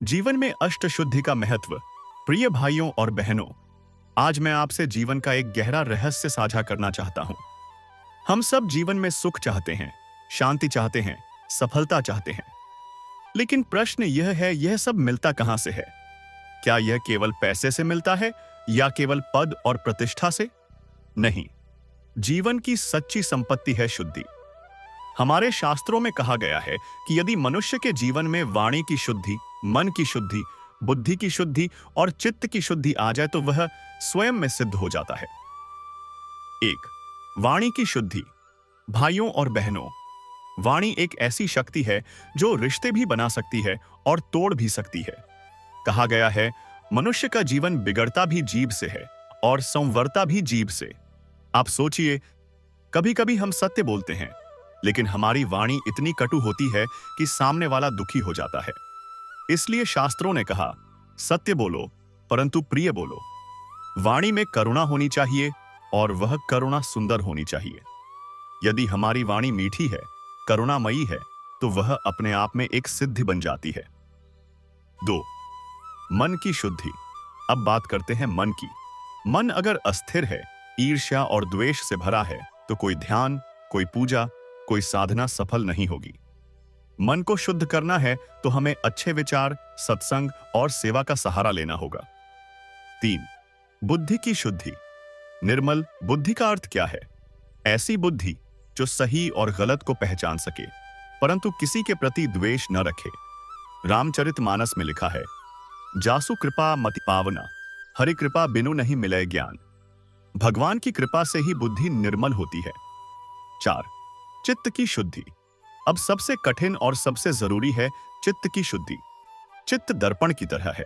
जीवन में अष्टशुद्धि का महत्व। प्रिय भाइयों और बहनों, आज मैं आपसे जीवन का एक गहरा रहस्य साझा करना चाहता हूं। हम सब जीवन में सुख चाहते हैं, शांति चाहते हैं, सफलता चाहते हैं। लेकिन प्रश्न यह है, यह सब मिलता कहां से है? क्या यह केवल पैसे से मिलता है या केवल पद और प्रतिष्ठा से? नहीं, जीवन की सच्ची संपत्ति है शुद्धि। हमारे शास्त्रों में कहा गया है कि यदि मनुष्य के जीवन में वाणी की शुद्धि, मन की शुद्धि, बुद्धि की शुद्धि और चित्त की शुद्धि आ जाए तो वह स्वयं में सिद्ध हो जाता है। एक, वाणी की शुद्धि। भाइयों और बहनों, वाणी एक ऐसी शक्ति है जो रिश्ते भी बना सकती है और तोड़ भी सकती है। कहा गया है, मनुष्य का जीवन बिगड़ता भी जीभ से है और संवरता भी जीभ से। आप सोचिए, कभी कभी हम सत्य बोलते हैं, लेकिन हमारी वाणी इतनी कटु होती है कि सामने वाला दुखी हो जाता है। इसलिए शास्त्रों ने कहा, सत्य बोलो परंतु प्रिय बोलो। वाणी में करुणा होनी चाहिए और वह करुणा सुंदर होनी चाहिए। यदि हमारी वाणी मीठी है, करुणामयी है, तो वह अपने आप में एक सिद्धि बन जाती है। 2, मन की शुद्धि। अब बात करते हैं मन की। मन अगर अस्थिर है, ईर्ष्या और द्वेष से भरा है, तो कोई ध्यान, कोई पूजा, कोई साधना सफल नहीं होगी। मन को शुद्ध करना है तो हमें अच्छे विचार, सत्संग और सेवा का सहारा लेना होगा। 3, बुद्धि की शुद्धि। निर्मल बुद्धि का अर्थ क्या है? ऐसी बुद्धि जो सही और गलत को पहचान सके, परंतु किसी के प्रति द्वेष न रखे। रामचरितमानस में लिखा है, जासु कृपा मति पावना, हरि कृपा बिनु नहीं मिले ज्ञान। भगवान की कृपा से ही बुद्धि निर्मल होती है। 4, चित्त की शुद्धि। अब सबसे कठिन और सबसे जरूरी है चित्त की शुद्धि। चित्त दर्पण की तरह है।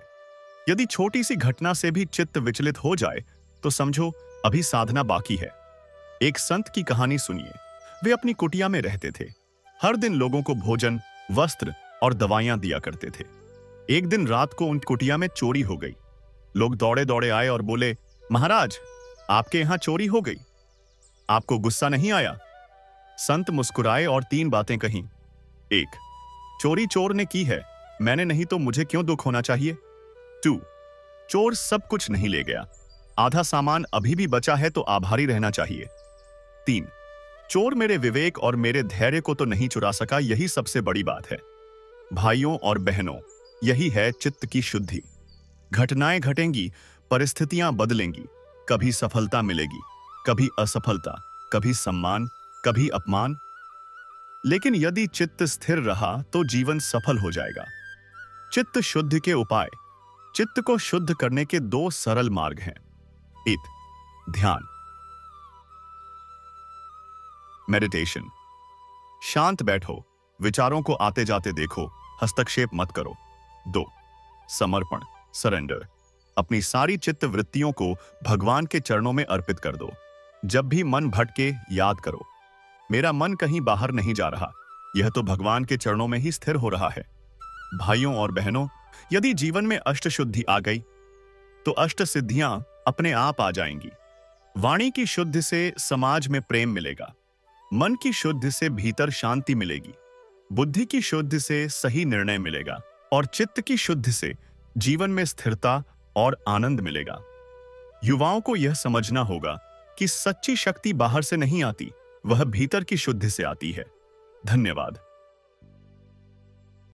यदि छोटी सी घटना से भी चित्त विचलित हो जाए तो समझो अभी साधना बाकी है। एक संत की कहानी सुनिए। वे अपनी कुटिया में रहते थे। हर दिन लोगों को भोजन, वस्त्र और दवाइयां दिया करते थे। एक दिन रात को उन कुटिया में चोरी हो गई। लोग दौड़े दौड़े आए और बोले, महाराज, आपके यहां चोरी हो गई, आपको गुस्सा नहीं आया? संत मुस्कुराए और 3 बातें कहीं। 1, चोरी चोर ने की है, मैंने नहीं तो मुझे क्यों दुख होना चाहिए। 2, चोर सब कुछ नहीं ले गया, आधा सामान अभी भी बचा है तो आभारी रहना चाहिए। 3, चोर मेरे विवेक और मेरे धैर्य को तो नहीं चुरा सका, यही सबसे बड़ी बात है। भाइयों और बहनों, यही है चित्त की शुद्धि। घटनाएं घटेंगी, परिस्थितियां बदलेंगी, कभी सफलता मिलेगी, कभी असफलता, कभी सम्मान, कभी अपमान। लेकिन यदि चित्त स्थिर रहा तो जीवन सफल हो जाएगा। चित्त शुद्धि के उपाय। चित्त को शुद्ध करने के 2 सरल मार्ग हैं। 1, ध्यान, मेडिटेशन। शांत बैठो, विचारों को आते जाते देखो, हस्तक्षेप मत करो। 2, समर्पण, सरेंडर। अपनी सारी चित्त वृत्तियों को भगवान के चरणों में अर्पित कर दो। जब भी मन भटके, याद करो, मेरा मन कहीं बाहर नहीं जा रहा, यह तो भगवान के चरणों में ही स्थिर हो रहा है। भाइयों और बहनों, यदि जीवन में अष्ट शुद्धि आ गई तो अष्ट सिद्धियां अपने आप आ जाएंगी। वाणी की शुद्धि से समाज में प्रेम मिलेगा, मन की शुद्धि से भीतर शांति मिलेगी, बुद्धि की शुद्धि से सही निर्णय मिलेगा और चित्त की शुद्धि से जीवन में स्थिरता और आनंद मिलेगा। युवाओं को यह समझना होगा कि सच्ची शक्ति बाहर से नहीं आती, वह भीतर की शुद्धि से आती है। धन्यवाद।